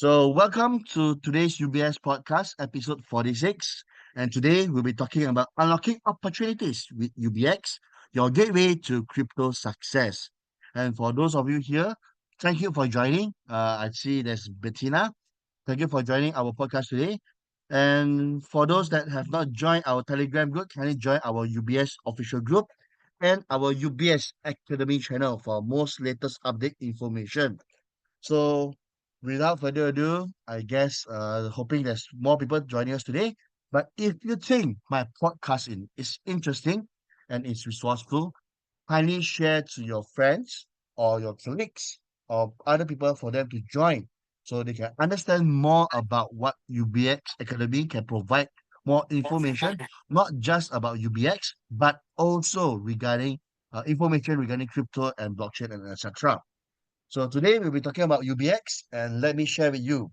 Welcome to today's UBS podcast, episode 46. And today we'll be talking about unlocking opportunities with UBX, your gateway to crypto success. And for those of you here, thank you for joining. I see there's Bettina. Thank you for joining our podcast today. And for those that have not joined our Telegram group, kindly join our UBS official group and our UBS Academy channel for most latest update information. So, without further ado, I guess hoping there's more people joining us today. But if you think my is interesting and it's resourceful, kindly share to your friends or your colleagues or other people for them to join so they can understand more about what UBX Academy can provide more information, not just about UBX, but also regarding information regarding crypto and blockchain and etc. So today we'll be talking about UBX, and let me share with you.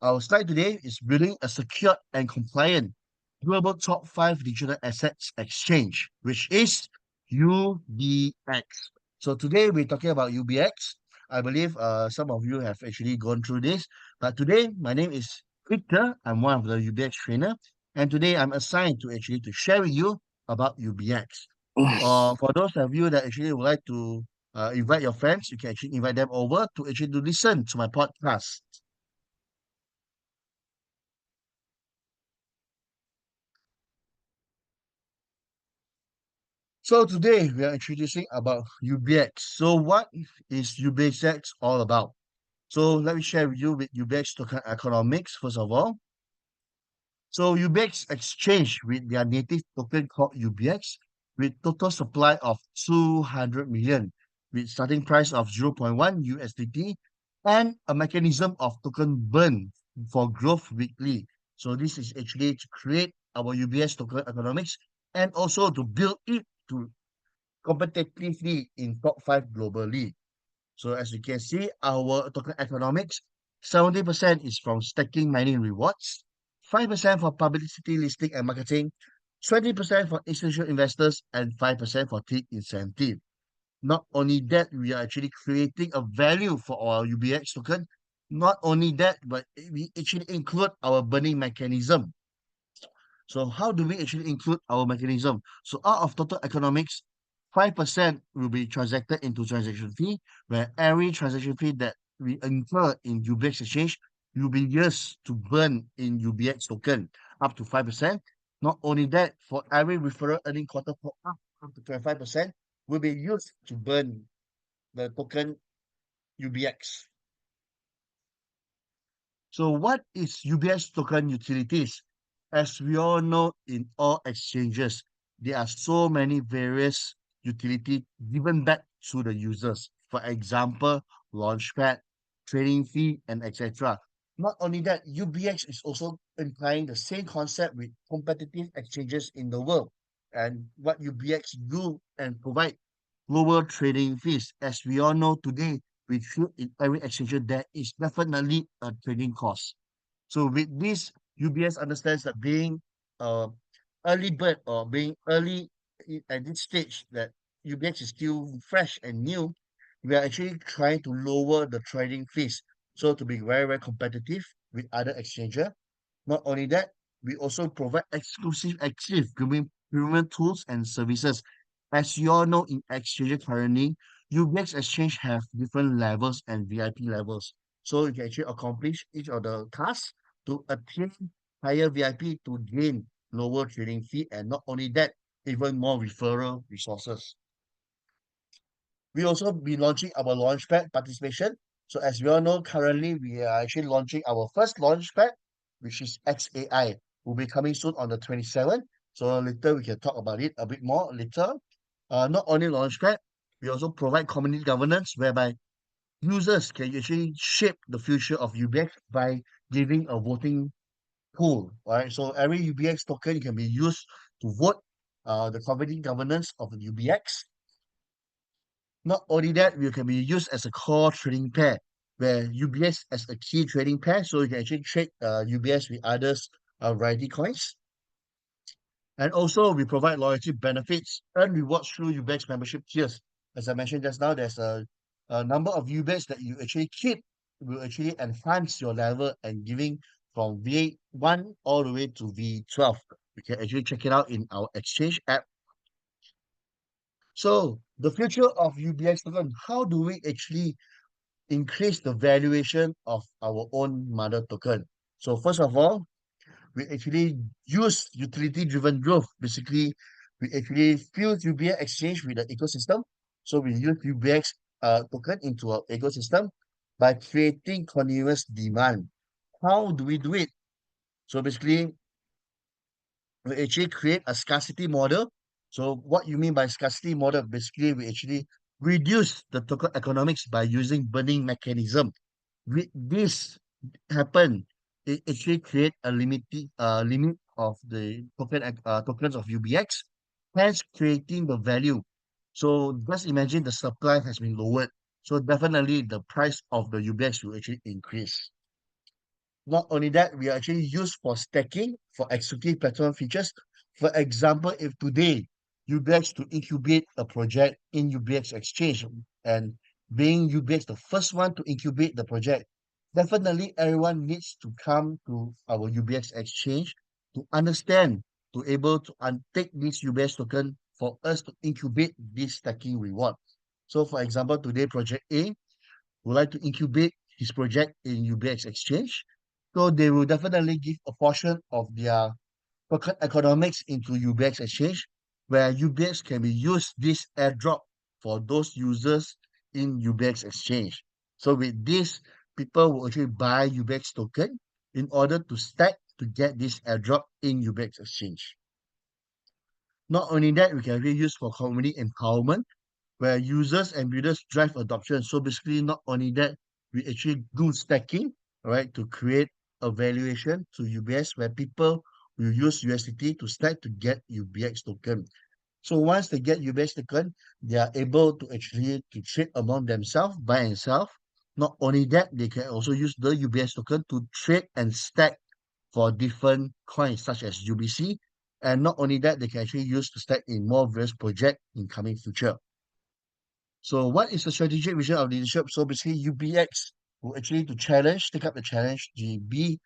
Our slide today is building a secure and compliant global top 5 digital assets exchange, which is UBX. So today we're talking about UBX. I believe some of you have actually gone through this, but today my name is Victor. I'm one of the UBX trainer, and today I'm assigned to actually to share with you about UBX. For those of you that actually would like to invite your friends, you can actually invite them over to actually to listen to my podcast. So today we are introducing about UBX. So what is UBX all about? So let me share with you with UBX token economics first of all. So UBX exchange with their native token called UBX with total supply of 200 million with starting price of zero point 0.1 USDT and a mechanism of token burn for growth weekly. So this is actually to create our UBS token economics and also to build it to competitively in top 5 globally. So as you can see, our token economics, 70% is from staking mining rewards, 5% for publicity listing and marketing, 20% for institutional investors, and 5% for tip incentive. Not only that, we are actually creating a value for our UBX token. Not only that, but we actually include our burning mechanism. So how do we actually include our mechanism? So out of total economics, 5% will be transacted into transaction fee, where every transaction fee that we incur in UBX exchange will be used to burn in UBX token up to 5%. Not only that, for every referral earning quarter for up to 25% will be used to burn the token UBX. So what is UBS token utilities? As we all know, in all exchanges, there are so many various utility given back to the users. For example, launchpad, trading fee, and etc. Not only that, UBX is also implying the same concept with competitive exchanges in the world. And what UBX do and provide lower trading fees. As we all know today, we trade in every exchange, there is definitely a trading cost. So with this, UBS understands that being uh, early bird or being early at this stage that UBX is still fresh and new, we are actually trying to lower the trading fees. So to be very, very competitive with other exchanger. Not only that, we also provide exclusive active premium tools and services. As you all know, in exchange currently, UBX Exchange have different levels and VIP levels. So you can actually accomplish each of the tasks to attain higher VIP to gain lower trading fee, and not only that, even more referral resources. We also be launching our launchpad participation. So as we all know, currently we are actually launching our first launchpad, which is XAI. Will be coming soon on the 27th. So later we can talk about it a bit more later. Not only launchpad, we also provide community governance whereby users can actually shape the future of UBX by giving a voting pool. Right? So every UBX token can be used to vote the community governance of the UBX. Not only that, we can be used as a core trading pair, where UBS as a key trading pair, so you can actually trade UBS with others variety coins. And also, we provide loyalty benefits and rewards through UBX membership tiers. As I mentioned just now, there's a number of UBX that you actually keep will actually enhance your level and giving from V1 all the way to V12. You can actually check it out in our exchange app. So the future of UBX token, how do we actually increase the valuation of our own mother token? So first of all, we actually use utility-driven growth. Basically, we actually fuse UBX exchange with the ecosystem. So we use UBX token into our ecosystem by creating continuous demand. How do we do it? So basically, we actually create a scarcity model. So what you mean by scarcity model? Basically, we actually reduce the token economics by using burning mechanism. With this happen, it actually create a limit of the tokens of UBX, hence creating the value. So just imagine the supply has been lowered. So definitely the price of the UBX will actually increase. Not only that, we are actually used for stacking for executive platform features. For example, if today UBX to incubate a project in UBX Exchange and being UBX the first one to incubate the project, definitely everyone needs to come to our UBX Exchange to understand, to able to take this UBX token for us to incubate this stacking reward. So for example, today project A would like to incubate his project in UBX Exchange. So they will definitely give a portion of their token economics into UBX Exchange, where UBX can be used this airdrop for those users in UBX Exchange. So with this, people will actually buy UBX token in order to stack to get this airdrop in UBX Exchange. Not only that, we can actually use for community empowerment where users and builders drive adoption. So basically, not only that, we actually do stacking, right, to create a valuation to UBS where people will use USDT to stack to get UBX token. So once they get UBX token, they are able to actually to trade among themselves, buy and sell. Not only that, they can also use the UBX token to trade and stack for different coins such as UBC. And not only that, they can actually use to stack in more various projects in coming future. So what is the strategic vision of leadership? So basically UBX will actually to challenge, take up the challenge to be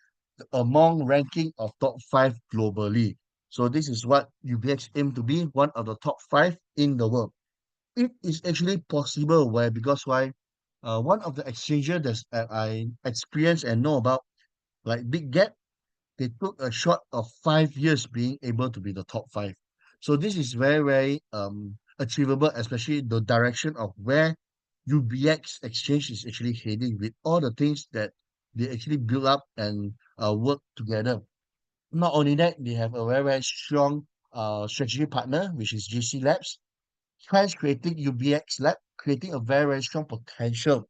among ranking of top five globally. So this is what UBX aim to be, one of the top five in the world. It is actually possible why because why one of the exchanges that I experienced and know about, like Big Gap, they took a short of 5 years being able to be the top five. So this is very, very achievable, especially the direction of where UBX exchange is actually heading with all the things that they actually build up and work together. Not only that, they have a very, very strong strategy partner, which is GC Labs, hence creating UBX Lab, creating a very, very strong potential.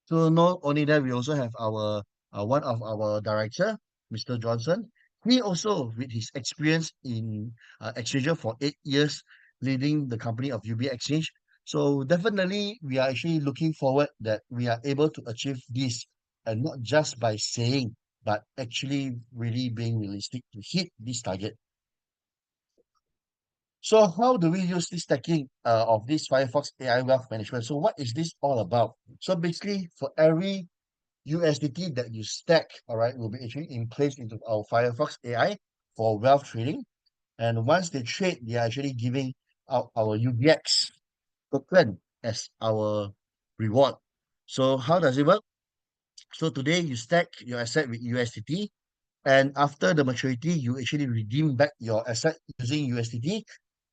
So not only that, we also have our one of our director, Mr. Johnson. He also, with his experience in Exchanger for 8 years, leading the company of UB Exchange. So definitely, we are actually looking forward that we are able to achieve this, and not just by saying, but actually really being realistic to hit this target. So how do we use this stacking of this Firefox AI Wealth Management? So what is this all about? So basically, for every USDT that you stack, all right, will be actually in place into our Firefox AI for wealth trading. And once they trade, they are actually giving out our UBX token as our reward. So how does it work? So today you stack your asset with USDT, and after the maturity, you actually redeem back your asset using USDT,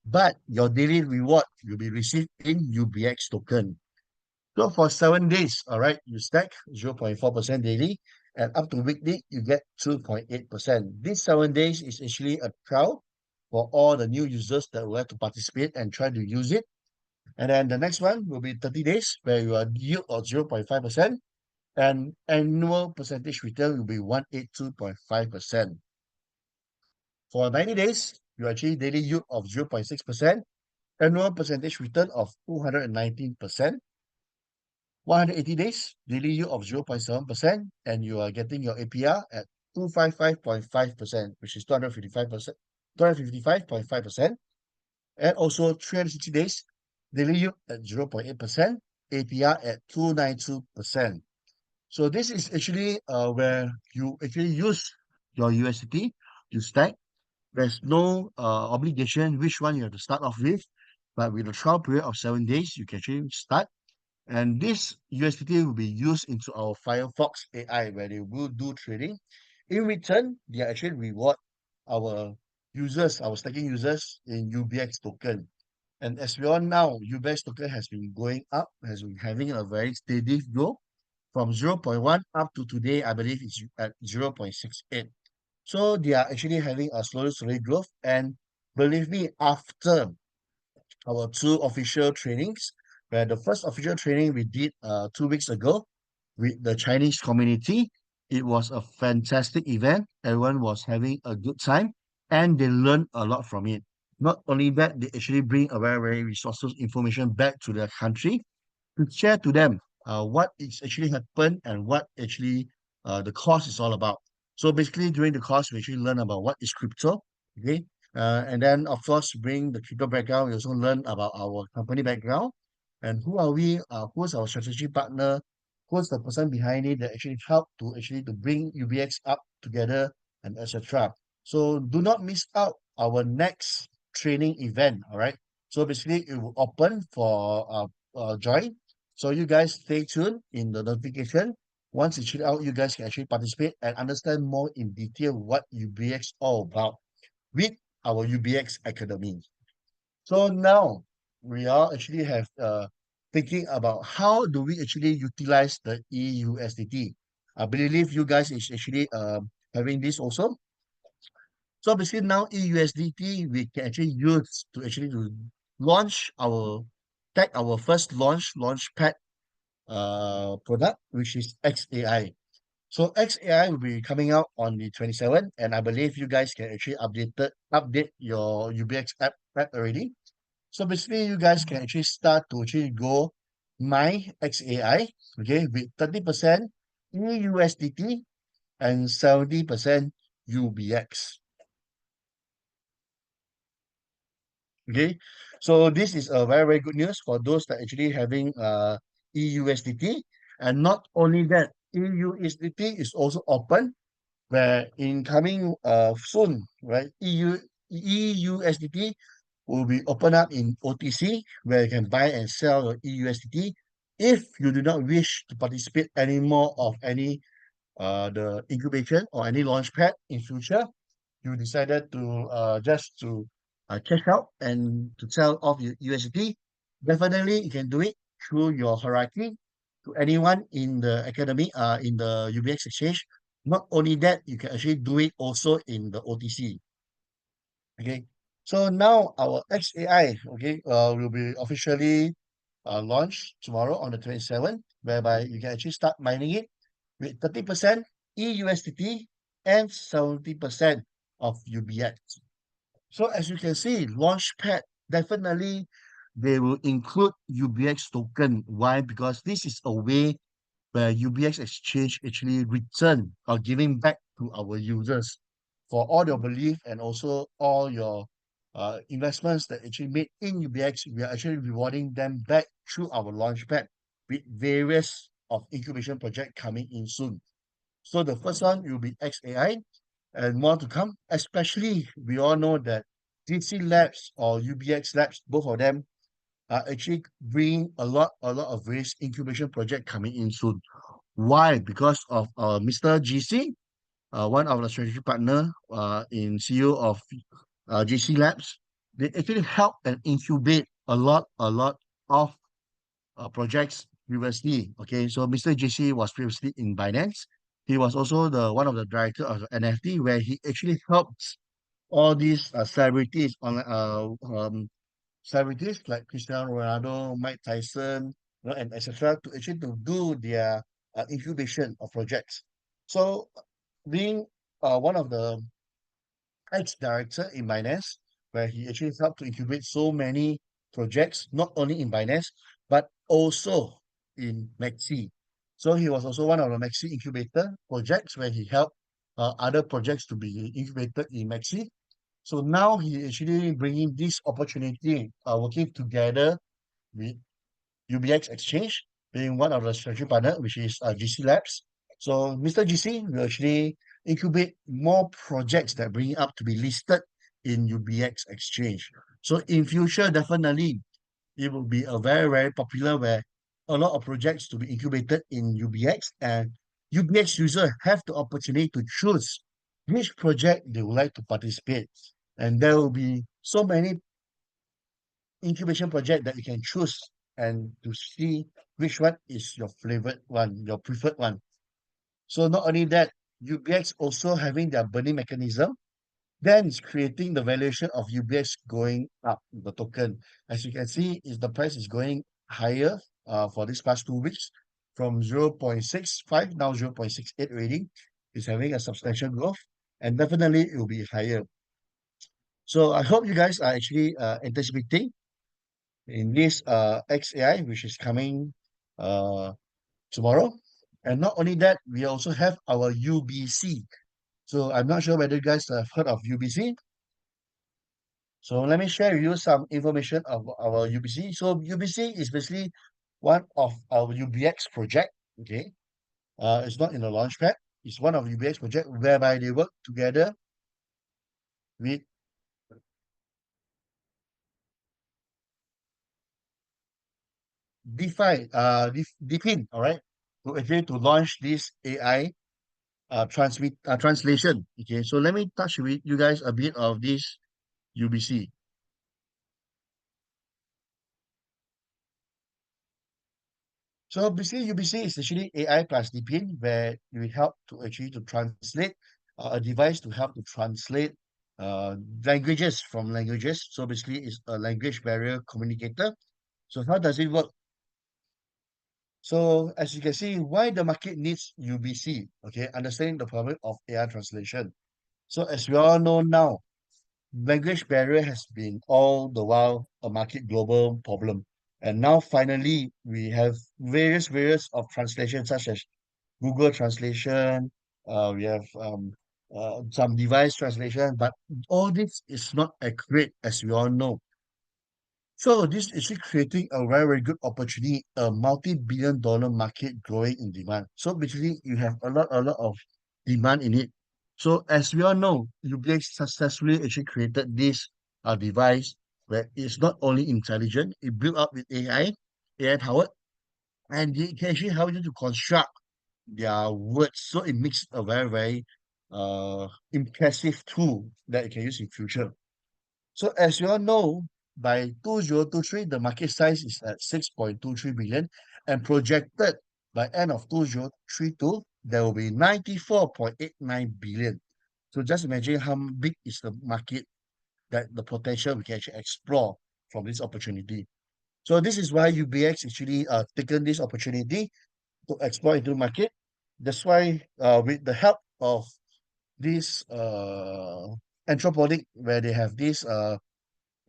but your daily reward will be received in UBX token. So for 7 days, all right, you stack 0.4% daily, and up to weekday, you get 2.8%. This 7 days is actually a trial for all the new users that would like to participate and try to use it. And then the next one will be 30 days, where you are yield of 0.5%, and annual percentage return will be 182.5%. For 90 days, you actually daily yield of 0.6%, annual percentage return of 219%. 180 days, daily yield of 0.7%, and you are getting your APR at 255.5%, which is 255%, 255.5%. And also 360 days, daily yield at 0.8%, APR at 292%. So this is actually where you actually use your USDT to stack. There's no obligation which one you have to start off with, but with a trial period of 7 days, you can actually start. And this USDT will be used into our Firefox AI where they will do trading. In return, they actually reward our users, our staking users in UBX token. And as we all know, UBX token has been going up, has been having a very steady growth from zero point 0.1 up to today, I believe it's at 0.68. So they are actually having a slowly growth. And believe me, after our two official trainings, where the first official training we did 2 weeks ago with the Chinese community, it was a fantastic event. Everyone was having a good time and they learned a lot from it. Not only that, they actually bring a very resources information back to their country to share to them what is actually happened and what actually the course is all about. So basically, during the course, we actually learn about what is crypto, okay, and then of course, bring the crypto background. We also learn about our company background and who are we, who's our strategy partner, who's the person behind it that actually helped to actually to bring UBX up together and etc. So do not miss out our next training event. All right. So basically, it will open for join, so you guys stay tuned in the notification. Once it's out, you guys can actually participate and understand more in detail what UBX all about with our UBX Academy. So now we are actually have thinking about how do we actually utilize the EUSDT. I believe you guys is actually having this also. So basically now EUSDT we can actually use to actually to launch our tag our first launch pad product, which is XAI. So XAI will be coming out on the 27th, and I believe you guys can actually update your UBX app already. So basically, you guys can actually start to actually go my XAI, okay, with 30% EUSDT and 70% UBX. Okay, so this is a very good news for those that actually having EUSDT, and not only that, EUSDT is also open where in coming soon, right? EUSDT will be open up in OTC where you can buy and sell your EUSDT. If you do not wish to participate anymore of any the incubation or any launch pad in future, you decided to just to cash out and to sell off your USDT, definitely you can do it through your hierarchy to anyone in the academy, in the UBX exchange. Not only that, you can actually do it also in the OTC. Okay. So now our XAI, okay, will be officially launched tomorrow on the 27th, whereby you can actually start mining it with 30% EUSDT and 70% of UBX. So as you can see, Launchpad definitely they will include UBX token. Why? Because this is a way where UBX Exchange actually return or giving back to our users for all your belief and also all your investments that actually made in UBX. We are actually rewarding them back through our Launchpad with various of incubation project coming in soon. So the first one will be XAI and more to come. Especially, we all know that DC Labs or UBX Labs, both of them are actually bringing a lot of various incubation project coming in soon. Why? Because of Mr. GC, one of the strategic partner in CEO of GC Labs. They actually help and incubate a lot of projects previously. Okay, so Mr. JC was previously in Binance. He was also the one of the director of NFT, where he actually helps all these celebrities on celebrities like Cristiano Ronaldo, Mike Tyson, and etc. to actually to do their incubation of projects. So being one of the ex-director in Binance, where he actually helped to incubate so many projects, not only in Binance, but also in Maxi. So he was also one of the Maxi incubator projects where he helped other projects to be incubated in Maxi. So now he actually bringing this opportunity, working together with UBX Exchange being one of the strategic partner, which is GC Labs. So Mr. GC will actually incubate more projects that bring it up to be listed in UBX Exchange. So in future, definitely it will be a very, very popular where a lot of projects to be incubated in UBX and UBX user have the opportunity to choose which project they would like to participate. And there will be so many incubation project that you can choose and to see which one is your favorite one, your preferred one. So not only that, UBX also having their burning mechanism, then it's creating the valuation of UBX going up, the token. As you can see, is the price is going higher for this past 2 weeks from 0.65, now 0.68 already. It's having a substantial growth and definitely it will be higher. So I hope you guys are actually anticipating in this XAI, which is coming uh, tomorrow. And not only that, we also have our UBC. So I'm not sure whether you guys have heard of UBC. So let me share with you some information of our UBC. So UBC is basically one of our UBX project. Okay, it's not in the launchpad. It's one of UBX project whereby they work together with DeFi, DeFin, all right, to actually to launch this AI translation. Okay, so let me touch with you guys a bit of this UBC. So basically, UBC is actually AI plus DeepIn, where we help to actually to translate a device to help to translate languages from languages. So basically, it's a language barrier communicator. So how does it work? So as you can see, why the market needs UBC? Okay, understanding the problem of AI translation. So as we all know now, language barrier has been all the while a market global problem. And now finally we have various of translation such as Google translation, we have some device translation, but all this is not accurate as we all know. So this is actually creating a very, very good opportunity, a multi-billion dollar market growing in demand. So basically you have a lot of demand in it. So as we all know, UBX successfully actually created this device where it's not only intelligent, it built up with AI powered, and it can actually help you to construct their words. So it makes a very, very impressive tool that you can use in future. So as you all know, by 2023, the market size is at 6.23 billion and projected by end of 2032, there will be 94.89 billion. So just imagine how big is the market that the potential we can actually explore from this opportunity. So this is why UBX actually taken this opportunity to explore into market. That's why with the help of this anthroponic where they have this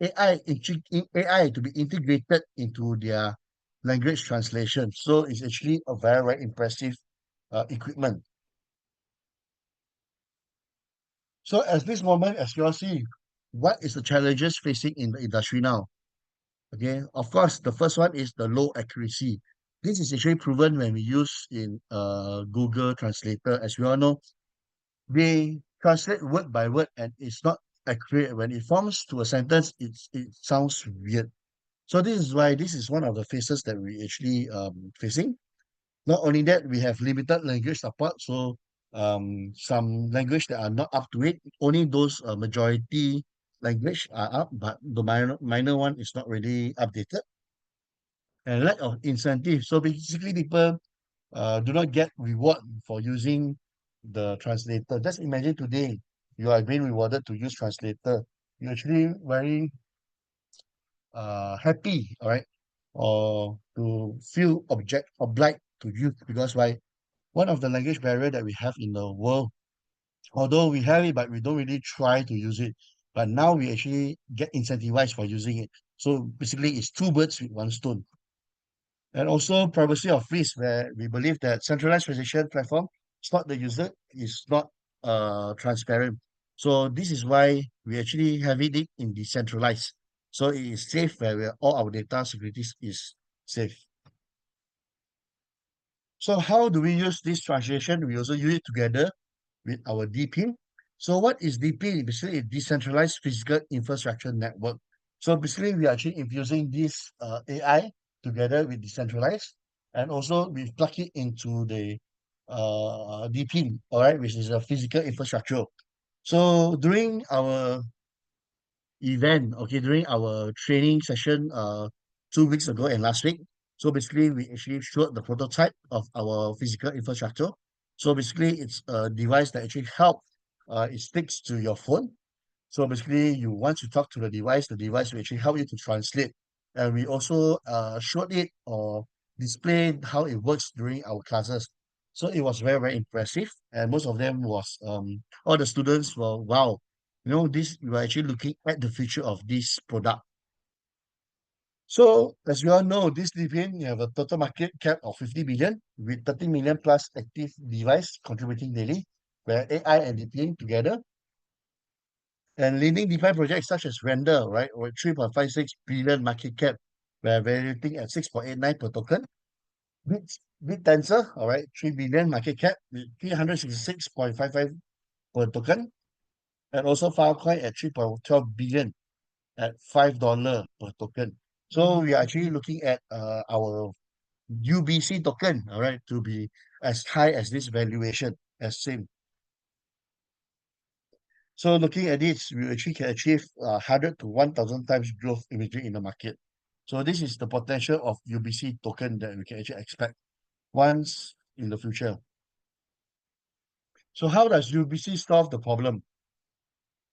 AI to be integrated into their language translation. So it's actually a very, very impressive equipment. So at this moment, as you all see, what is the challenges facing in the industry now? Okay, of course, the first one is the low accuracy. This is actually proven when we use in Google Translator. As we all know, they translate word by word and it's not accurate. When it forms to a sentence, it sounds weird. So this is why this is one of the phases that we actually facing. Not only that, we have limited language support. So some language that are not up to it, only those majority language are up, but the minor one is not really updated. And lack of incentive. So basically, people do not get reward for using the translator. Just imagine today you are being rewarded to use translator. You're actually very happy, all right, or to feel obliged to use because why one of the language barrier that we have in the world, although we have it, but we don't really try to use it. But now we actually get incentivized for using it. So basically, it's two birds with one stone. And also privacy of risk, where we believe that centralized registration platform is not the user, is not transparent. So this is why we actually have it in decentralized. So it is safe where all our data securities is safe. So how do we use this translation? We also use it together with our DP. So what is DP? Basically, a decentralized physical infrastructure network. So basically, we are actually infusing this AI together with decentralized, and also we plug it into the DP, all right, which is a physical infrastructure. So during our event, okay, during our training session 2 weeks ago and last week. So basically, we actually showed the prototype of our physical infrastructure. So basically, it's a device that actually help. It sticks to your phone. So basically, you once you talk to the device will actually help you to translate. And we also showed it or displayed how it works during our classes. So it was very, very impressive. And most of them was all the students were wow, this you are actually looking at the future of this product. So as we all know, this DPN you have a total market cap of 50 billion with 30 million plus active device contributing daily, where AI and DPN together. And leading DeFi projects such as Render, right, with 3.56 billion market cap, we're valuing at 6.89 per token. BitTensor, all right, 3 billion market cap with 366.55 per token. And also Filecoin at 3.12 billion at $5 per token. So we are actually looking at our UBC token, all right, to be as high as this valuation as same. So looking at this, we actually can achieve 100 to 1,000 times growth immediately in the market. So this is the potential of UBC token that we can actually expect once in the future. So how does UBC solve the problem?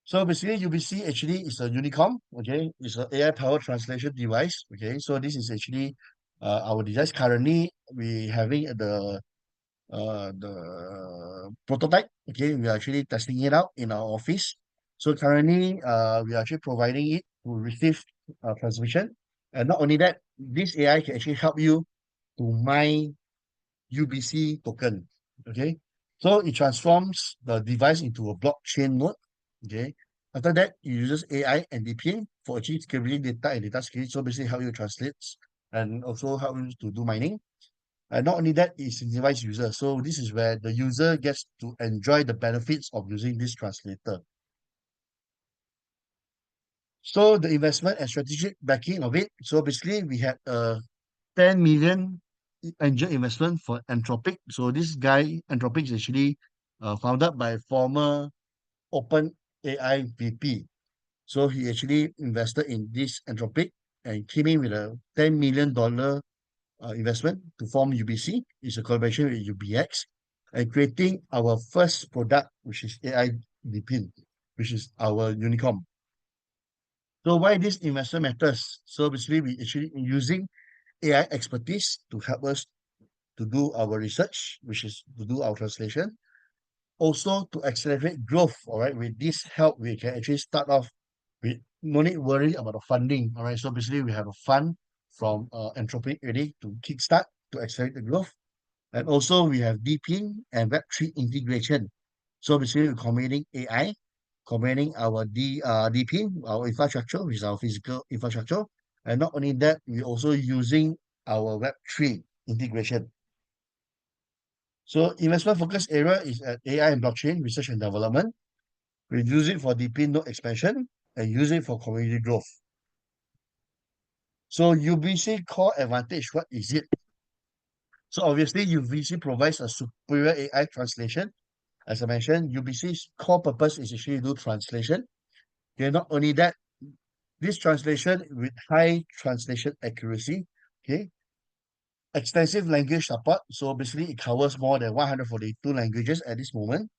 So basically, UBC actually is a Unicom, okay? It's an AI-powered translation device, okay? So this is actually our device. Currently, we having the prototype. Okay, we are actually testing it out in our office. So currently, we are actually providing it to receive transmission. And not only that, this AI can actually help you to mine UBC token. Okay, so it transforms the device into a blockchain node. Okay, after that, it uses AI and DPA for achieving scalability data and data security. So basically, how you translate and also help you to do mining. And not only that, it incentivizes users. So this is where the user gets to enjoy the benefits of using this translator. So the investment and strategic backing of it. So basically, we had a 10 million angel investment for Anthropic. So this guy, Anthropic, is actually founded by former Open AI VP. So he actually invested in this Anthropic and came in with a $10 million investment to form UBC. It's a collaboration with UBX and creating our first product, which is AI DPIN, which is our Unicom. So why this investment matters? So basically, we actually using AI expertise to help us to do our research, which is to do our translation. Also to accelerate growth, all right, with this help, we can actually start off with no need worry about the funding, all right. So basically, we have a fund from Anthropic ready to kickstart to accelerate the growth. And also we have DPIN and Web3 integration. So basically we're combining AI, combining our DPIN, our infrastructure, which is our physical infrastructure. And not only that, we're also using our Web3 integration. So investment focus area is at AI and blockchain research and development. We use it for DPIN node expansion and use it for community growth. So UBC core advantage, what is it? So obviously UBC provides a superior AI translation. As I mentioned, UBC's core purpose is actually to do translation. Okay, not only that, this translation with high translation accuracy, okay, extensive language support. So basically, it covers more than 142 languages at this moment.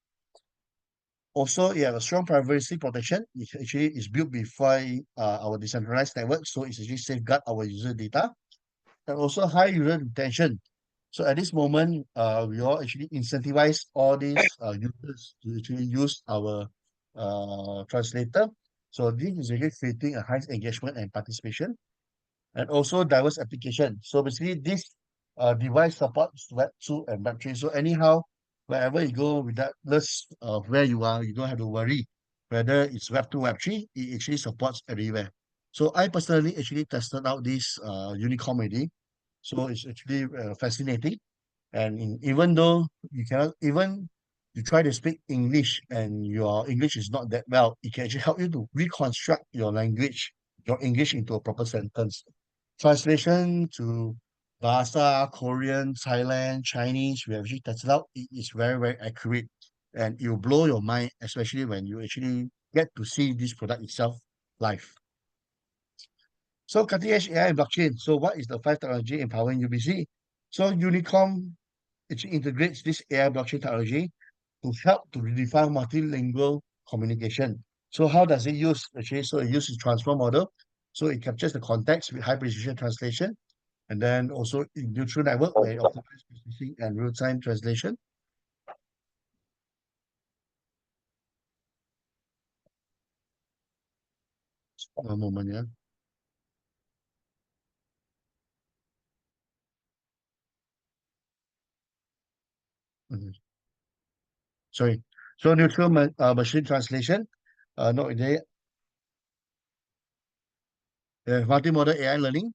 Also, it has a strong privacy protection. It actually is built before our decentralized network, so it's actually safeguard our user data and also high user retention. So at this moment, we all actually incentivize all these users to actually use our translator. So this is actually creating a high engagement and participation, and also diverse application. So basically, this device supports Web 2 and Web 3. So anyhow, wherever you go, regardless of where you are, you don't have to worry whether it's Web 2, Web 3. It actually supports everywhere. So I personally actually tested out this Unicom already. So it's actually fascinating. And even though you cannot, even you try to speak English and your English is not that well, it can actually help you to reconstruct your language, your English into a proper sentence. Translation to Bahasa, Korean, Thailand, Chinese, we have actually tested out. It is very, very accurate and it will blow your mind, especially when you actually get to see this product itself live. So cutting edge AI and blockchain. So what is the five technology empowering UBC? So Unicom, it integrates this AI blockchain technology to help to redefine multilingual communication. So how does it use actually? So it uses transform model. So it captures the context with high precision translation, and then also in neutral network where it optimizes processing and real-time translation. One moment, yeah. Mhm. Sorry. So neutral machine translation. No, they have multimodal AI learning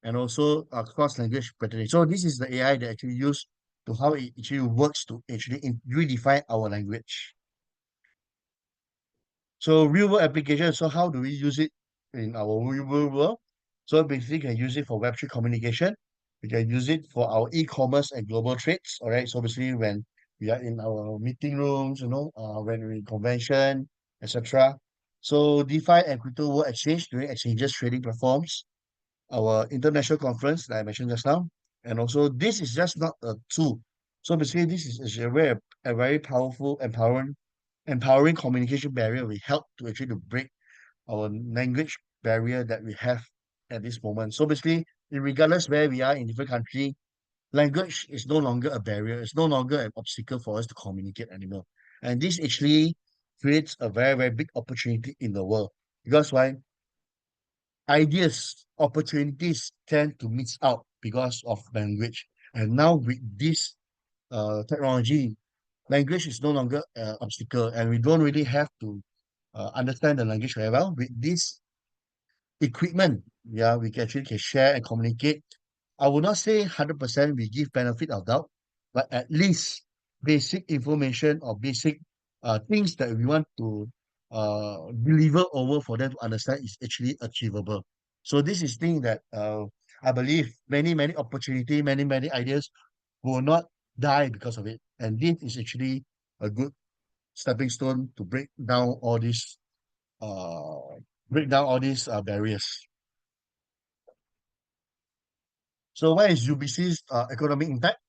and also cross-language patterning. So this is the AI that actually use to how it actually works to actually redefine our language. So real world application. So how do we use it in our real world? So basically, you can use it for Web3 communication. We can use it for our e-commerce and global trades. All right. So basically, when we are in our meeting rooms, when we're in convention, etc. So DeFi and crypto world exchange during exchanges trading platforms, our international conference that I mentioned just now. And also, this is just not a tool. So basically, this is a very powerful, empowering communication barrier. We help to actually to break our language barrier that we have at this moment. So basically, regardless where we are in different country, language is no longer a barrier. It's no longer an obstacle for us to communicate anymore. And this actually creates a very, very big opportunity in the world. Because why? Ideas, opportunities tend to miss out because of language. And now with this technology, language is no longer an obstacle, and we don't really have to understand the language very well. With this equipment, yeah, we can actually can share and communicate. I will not say 100% we give benefit of doubt, but at least basic information or basic things that we want to deliver over for them to understand is actually achievable. So this is thing that I believe many, many opportunity, many, many ideas will not die because of it. And this is actually a good stepping stone to uh break down all these barriers. So what is UBC's economic impact?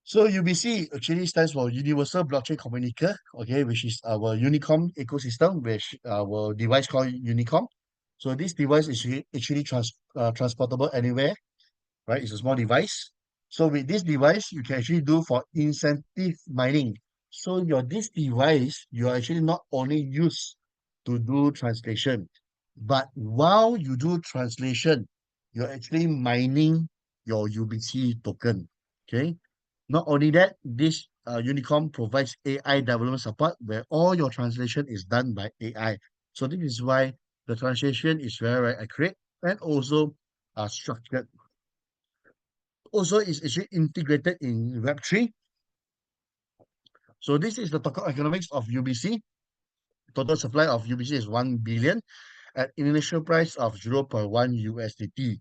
So UBC actually stands for Universal Blockchain Communicator, okay, which is our Unicom ecosystem, which our device called Unicom. So this device is actually transportable anywhere, right? It's a small device. So with this device, you can actually do for incentive mining. So this device, you are actually not only used to do translation, but while you do translation, you're actually mining your UBC token. Okay. Not only that, this Unicom provides AI development support where all your translation is done by AI. So this is why the translation is very, very accurate and also structured. Also, it's actually integrated in Web3. So this is the total economics of UBC. Total supply of UBC is 1 billion at initial price of zero point 0.1 USDT.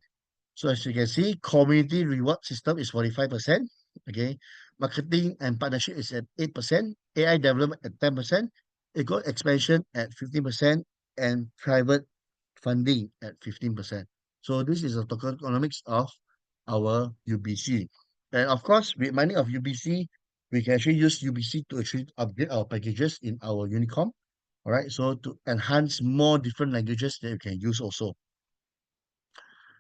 So as you can see, community reward system is 45%. Okay. Marketing and partnership is at 8%, AI development at 10%, eco expansion at 15%, and private funding at 15%. So this is the total economics of our UBC. And of course, with mining of UBC, we can actually use UBC to actually upgrade our packages in our Unicom. All right. So to enhance more different languages that you can use also.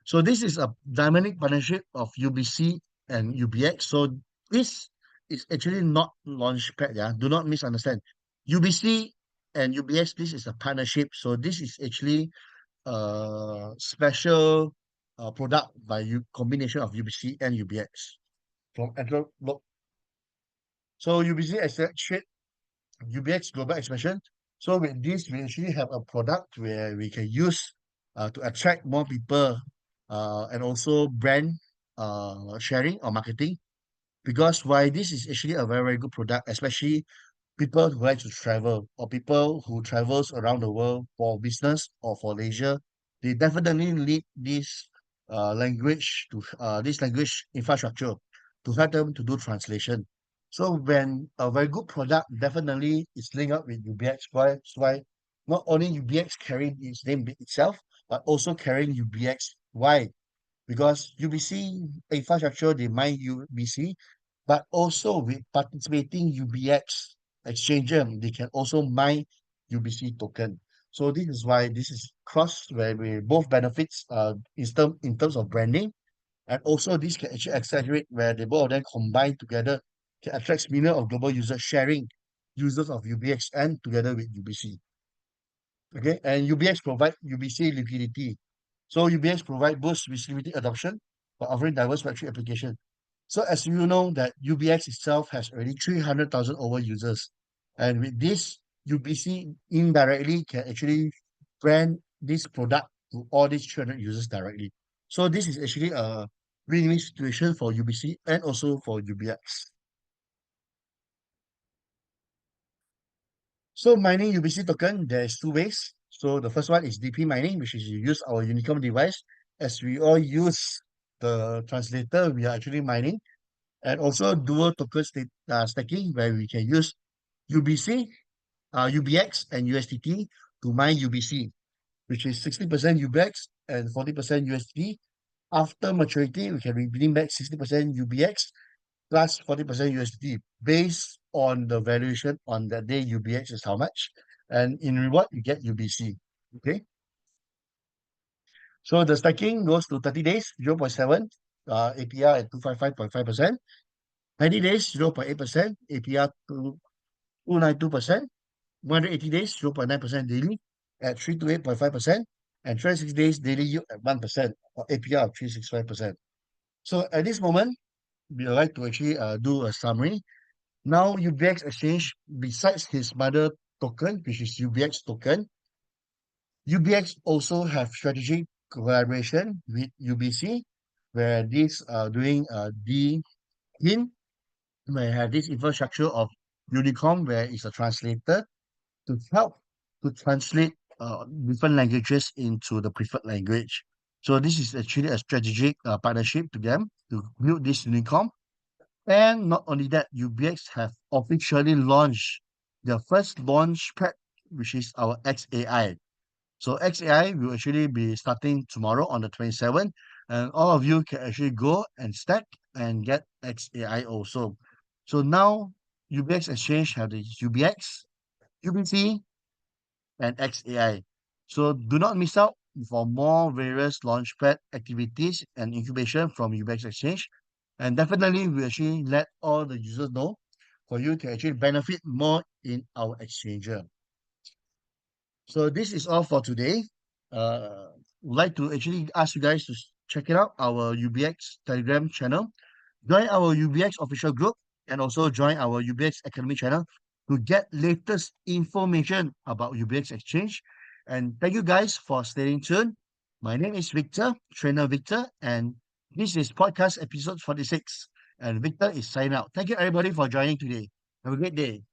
So this is a dynamic partnership of UBC and UBX. So this is actually not launchpad. Yeah, do not misunderstand. UBC and UBX, this is a partnership. So this is actually a special product by combination of UBC and UBX from Android. So UBC accelerate UBX global expansion. So with this, we actually have a product where we can use to attract more people and also brand sharing or marketing. Because why this is actually a very, very good product, especially people who like to travel or people who travels around the world for business or for leisure, they definitely need this language infrastructure to help them to do translation. So when a very good product definitely is linked up with UBX, why that's why not only UBX carrying its name itself, but also carrying UBX. Why? Because UBC infrastructure they mine UBC, but also with participating UBX exchanger, they can also mine UBC token. So this is why this is cross where we both benefits in terms of branding, and also this can actually accelerate where the both of them combine together can attract millions of global users sharing users of UBX and together with UBC. Okay, and UBX provide UBC liquidity. So UBX provide boost visibility adoption by offering diverse Web3 application. So as you know that UBX itself has already 300,000 over users. And with this, UBC indirectly can actually brand this product to all these 300 users directly. So this is actually a win-win situation for UBC and also for UBX. So mining UBC token, there's two ways. So the first one is DP mining, which is you use our Unicom device. As we all use the translator, we are actually mining. And also dual token stacking, where we can use UBC, UBX, and USDT to mine UBC, which is 60% UBX and 40% USDT. After maturity, we can redeem back 60% UBX plus 40% USDT based on the valuation on that day UBX is how much. And in reward, you get UBC. Okay. So the stacking goes to 30 days, 0.7 APR at 255.5%. 90 days, 0.8%, APR to 292%. 180 days, 0.9% daily at 328.5%. And 360 days daily yield at 1% or APR of 365%. So at this moment, we would like to actually do a summary. Now, UBX Exchange, besides his mother token, which is UBX token, UBX also have strategic collaboration with UBC, where this doing D-in, where have this infrastructure of Unicom, where it's a translator to help to translate different languages into the preferred language. So this is actually a strategic partnership to them to build this Unicom. And not only that, UBX have officially launched their first launch pad, which is our XAI. So XAI will actually be starting tomorrow on the 27th, and all of you can actually go and stack and get XAI also. So now UBX Exchange have the UBX, UBC, and XAI. So do not miss out for more various launchpad activities and incubation from UBX Exchange. And definitely we actually let all the users know for you to actually benefit more in our exchanger. So this is all for today. Would like to actually ask you guys to check it out, our UBX Telegram channel. Join our UBX official group and also join our UBX Academy channel to get latest information about UBX Exchange. And thank you guys for staying tuned. My name is Victor, Trainer Victor, and this is podcast episode 46. And Victor is signing out. Thank you everybody for joining today. Have a great day.